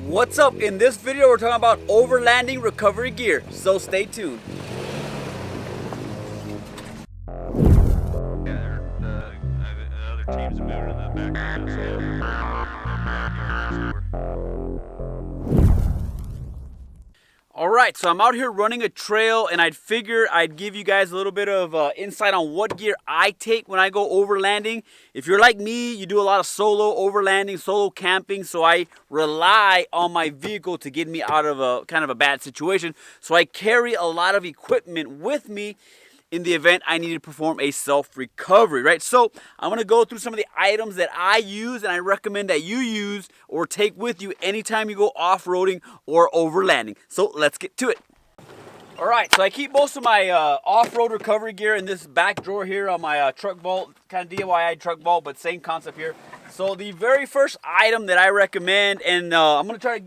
What's up? In this video we're talking about overlanding recovery gear, so stay tuned. Yeah, the other teams are moving in the background. Alright, so I'm out here running a trail and I'd figure I'd give you guys a little bit of insight on what gear I take when I go overlanding. If you're like me, you do a lot of solo overlanding, solo camping, so I rely on my vehicle to get me out of a kind of a bad situation. So I carry a lot of equipment with me in the event I need to perform a self-recovery, right? So I'm gonna go through some of the items that I use and I recommend that you use or take with you anytime you go off-roading or overlanding. So let's get to it. All right, so I keep most of my off-road recovery gear in this back drawer here on my truck vault, kind of DIY truck vault, but same concept here. So the very first item that I recommend, and I'm gonna try to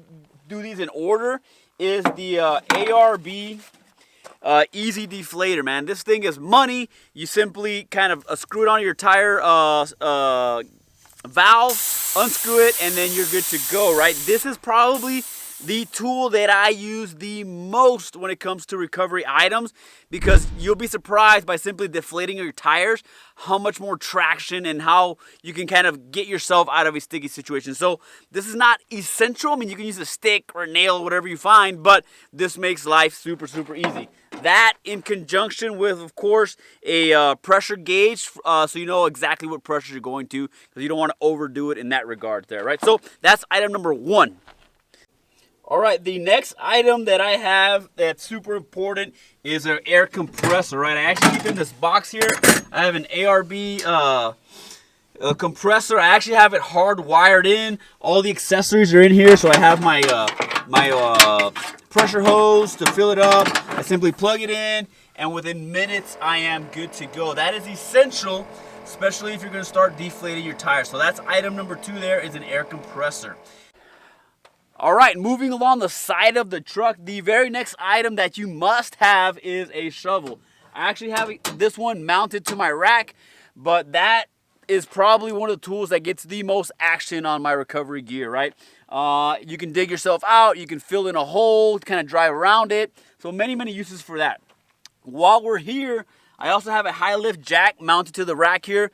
do these in order, is the ARB Easy Deflator, man. This thing is money. You simply kind of screw it onto your tire valve, unscrew it, and then you're good to go, right? This is probably the tool that I use the most when it comes to recovery items, because you'll be surprised by simply deflating your tires how much more traction and how you can kind of get yourself out of a sticky situation. So this is not essential. I mean, you can use a stick or a nail, whatever you find, but this makes life super, super easy. That in conjunction with, of course, a pressure gauge, so you know exactly what pressure you're going to, because you don't want to overdo it in that regard there, right? So that's item number one. All right, the next item that I have that's super important is an air compressor, right? I actually keep in this box here. I have an ARB compressor. I actually have it hardwired in. All the accessories are in here, so I have my pressure hose to fill it up. I simply plug it in, and within minutes, I am good to go. That is essential, especially if you're going to start deflating your tires. So that's item number two. There is an air compressor. All right, moving along the side of the truck, the very next item that you must have is a shovel. I actually have this one mounted to my rack, but that is probably one of the tools that gets the most action on my recovery gear, right? You can dig yourself out, you can fill in a hole, kind of drive around it. So many, many uses for that. While we're here, I also have a HiLift Jack mounted to the rack here.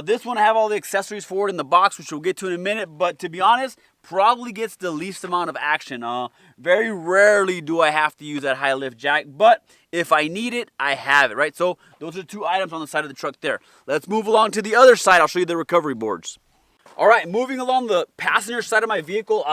This one I have all the accessories for it in the box, which we'll get to in a minute, but to be honest, probably gets the least amount of action. Very rarely do I have to use that HiLift Jack, but if I need it, I have it, right? So those are two items on the side of the truck there. Let's move along to the other side. I'll show you the recovery boards. All right, moving along the passenger side of my vehicle,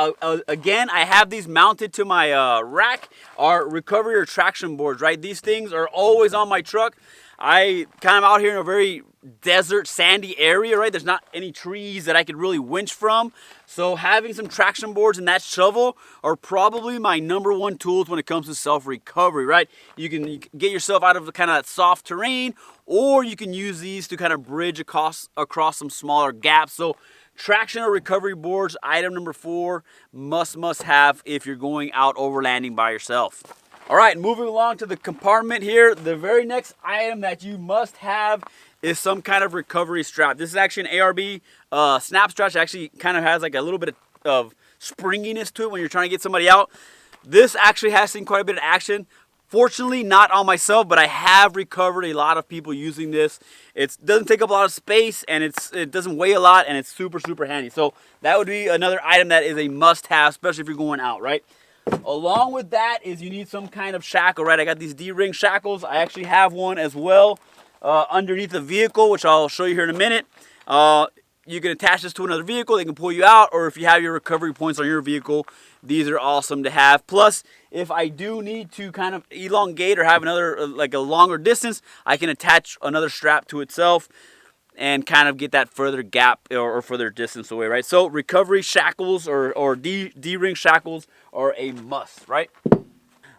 again, I have these mounted to my rack, our recovery or traction boards, right? These things are always on my truck. I kind of out here in a very desert, sandy area, right? There's not any trees that I could really winch from. So having some traction boards and that shovel are probably my number one tools when it comes to self-recovery, right? You can get yourself out of the kind of that soft terrain, or you can use these to kind of bridge across some smaller gaps. So traction or recovery boards, item number four, must have if you're going out overlanding by yourself. All right, moving along to the compartment here, the very next item that you must have is some kind of recovery strap. This is actually an ARB Snap Strap. It actually kind of has like a little bit of springiness to it when you're trying to get somebody out. This actually has seen quite a bit of action. Fortunately, not on myself, but I have recovered a lot of people using this. It doesn't take up a lot of space, and it doesn't weigh a lot, and it's super, super handy. So that would be another item that is a must-have, especially if you're going out, right? Along with that is you need some kind of shackle, right? I got these D Ring Shackles. I actually have one as well underneath the vehicle, which I'll show you here in a minute. You can attach this to another vehicle. They can pull you out, or if you have your recovery points on your vehicle, these are awesome to have. Plus, if I do need to kind of elongate or have another, like a longer distance, I can attach another strap to itself and kind of get that further gap or further distance away, right? So recovery shackles or D Ring Shackles are a must, right?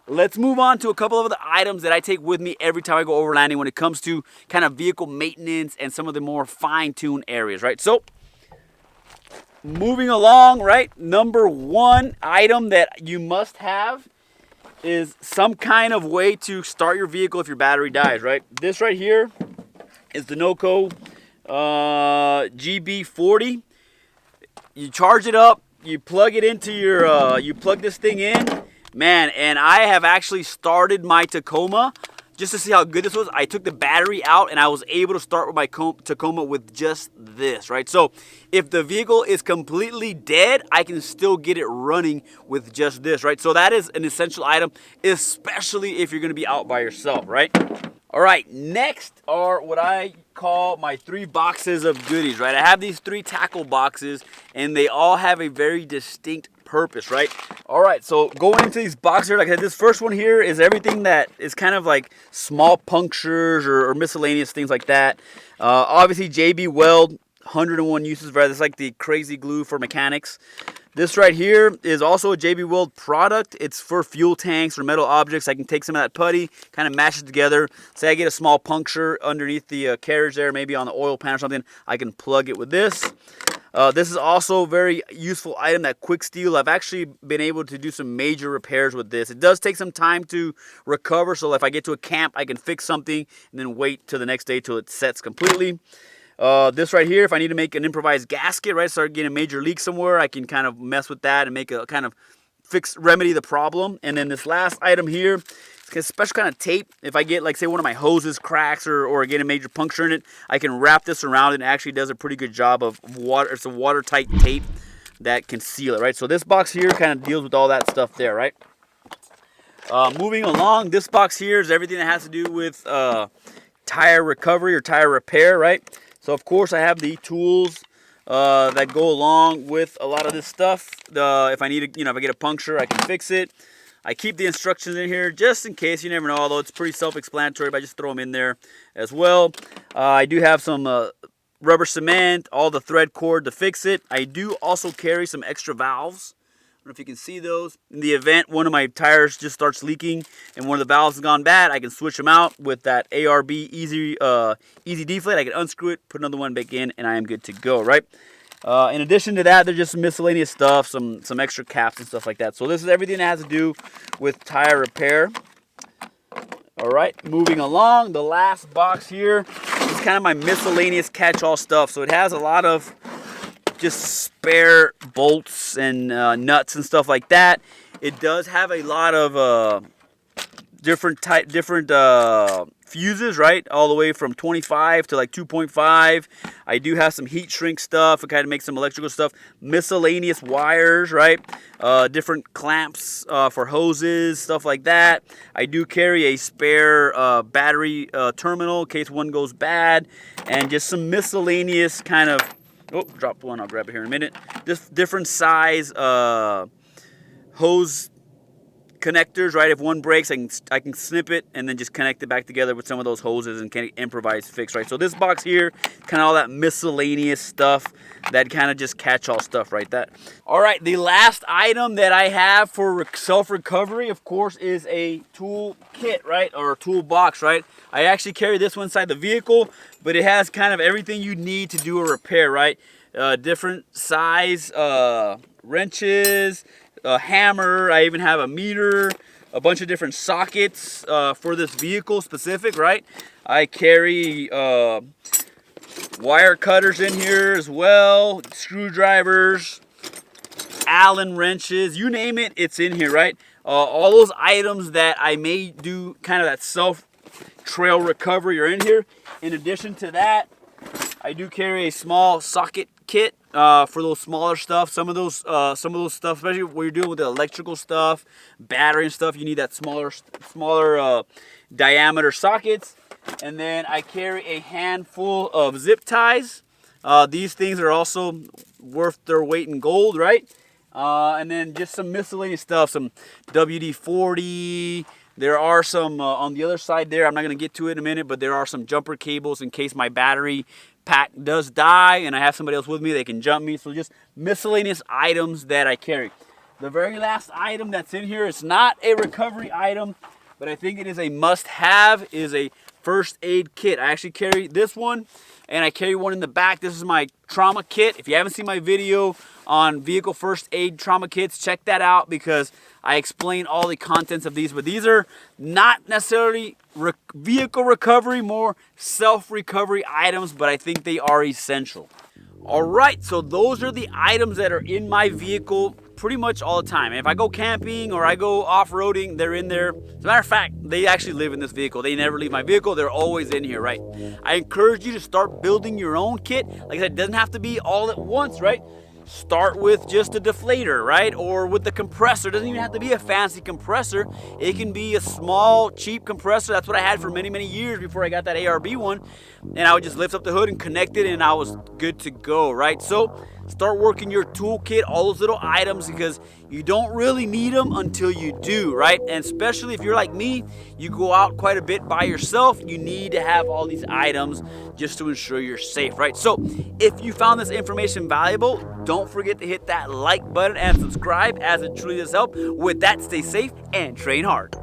Let's move on to a couple of the items that I take with me every time I go overlanding when it comes to kind of vehicle maintenance and some of the more fine-tuned areas, right? So moving along, right? Number one item that you must have is some kind of way to start your vehicle if your battery dies, right? This right here is the NOCO GB40. You charge it up, you plug it into your, you plug this thing in, man, and I have actually started my Tacoma just to see how good this was. I took the battery out and I was able to start with my Tacoma with just this, right? So if the vehicle is completely dead, I can still get it running with just this, right? So that is an essential item, especially if you're gonna be out by yourself, right? All right, next are what I call my 3 boxes of goodies, right? I have these 3 tackle boxes and they all have a very distinct purpose, right? All right, so going into these boxes, like I said, this first one here is everything that is kind of like small punctures or miscellaneous things like that. Obviously, JB Weld, 101 uses, right? It's like the crazy glue for mechanics. This right here is also a JB Weld product. It's for fuel tanks or metal objects. I can take some of that putty, kind of mash it together. Say I get a small puncture underneath the carriage there, maybe on the oil pan or something, I can plug it with this. This is also a very useful item, that quick steel. I've actually been able to do some major repairs with this. It does take some time to recover, so if I get to a camp, I can fix something and then wait till the next day till it sets completely. This right here, if I need to make an improvised gasket, right, start getting a major leak somewhere, I can kind of mess with that and make a kind of remedy the problem. And then this last item here, it's a special kind of tape. If I get, like, say one of my hoses cracks or get a major puncture in it, I can wrap this around it, and it actually does a pretty good job of water. It's a watertight tape that can seal it, right? So this box here kind of deals with all that stuff there, right? Moving along, this box here is everything that has to do with tire recovery or tire repair, right? So of course I have the tools that go along with a lot of this stuff. If I need to, if I get a puncture, I can fix it. I keep the instructions in here just in case. You never know, although it's pretty self-explanatory, but I just throw them in there as well. I do have some rubber cement, all the thread cord to fix it. I do also carry some extra valves. I don't know if you can see those. In the event one of my tires just starts leaking and one of the valves has gone bad, I can switch them out with that ARB Easy Deflator. I can unscrew it, put another one back in, and I am good to go, right? In addition to that, there's just some miscellaneous stuff, some extra caps and stuff like that. So this is everything that has to do with tire repair. All right, moving along, the last box here is kind of my miscellaneous catch-all stuff. So it has a lot of just spare bolts and nuts and stuff like that. It does have a lot of different fuses, right, all the way from 25 to like 2.5. I do have some heat shrink stuff. I kind of make some electrical stuff, miscellaneous wires, right, different clamps for hoses, stuff like that. I do carry a spare battery terminal in case one goes bad, and just some miscellaneous kind of, oh, dropped one, I'll grab it here in a minute. Just different size hose connectors, right? If one breaks, I can snip it and then just connect it back together with some of those hoses and can improvise fix, right? So this box here, kind of all that miscellaneous stuff, that kind of just catch-all stuff, right? That. All right, the last item that I have for self-recovery, of course, is a tool kit, right? Or a tool box, right? I actually carry this one inside the vehicle, but it has kind of everything you need to do a repair, right? Different size wrenches, a hammer. I even have a meter, a bunch of different sockets for this vehicle specific, right? I carry wire cutters in here as well, screwdrivers, Allen wrenches, you name it, it's in here, right? All those items that I may do kind of that self-trail recovery are in here. In addition to that, I do carry a small socket kit for those smaller stuff. Some of those stuff, especially when you're dealing with the electrical stuff, battery and stuff, you need that smaller diameter sockets. And then I carry a handful of zip ties. These things are also worth their weight in gold, right? And then just some miscellaneous stuff, some WD-40. There are some on the other side there. I'm not going to get to it in a minute, but there are some jumper cables in case my battery pack does die and I have somebody else with me, they can jump me. So just miscellaneous items that I carry. The very last item that's in here, it's not a recovery item, but I think it is a must-have, is a first aid kit. I actually carry this one, and I carry one in the back. This is my trauma kit. If you haven't seen my video on vehicle first aid trauma kits, check that out because I explain all the contents of these. But these are not necessarily vehicle recovery, more self-recovery items, but I think they are essential. All right, so those are the items that are in my vehicle pretty much all the time. And if I go camping or I go off-roading, they're in there. As a matter of fact, they actually live in this vehicle. They never leave my vehicle. They're always in here, right? I encourage you to start building your own kit. Like I said, it doesn't have to be all at once, right? Start with just a deflator, right? Or with the compressor. It doesn't even have to be a fancy compressor. It can be a small, cheap compressor. That's what I had for many, many years before I got that ARB one. And I would just lift up the hood and connect it and I was good to go, right? So start working your toolkit, all those little items, because you don't really need them until you do, right? And especially if you're like me, you go out quite a bit by yourself, you need to have all these items just to ensure you're safe, right? So if you found this information valuable, don't forget to hit that like button and subscribe, as it truly does help. With that, stay safe and train hard.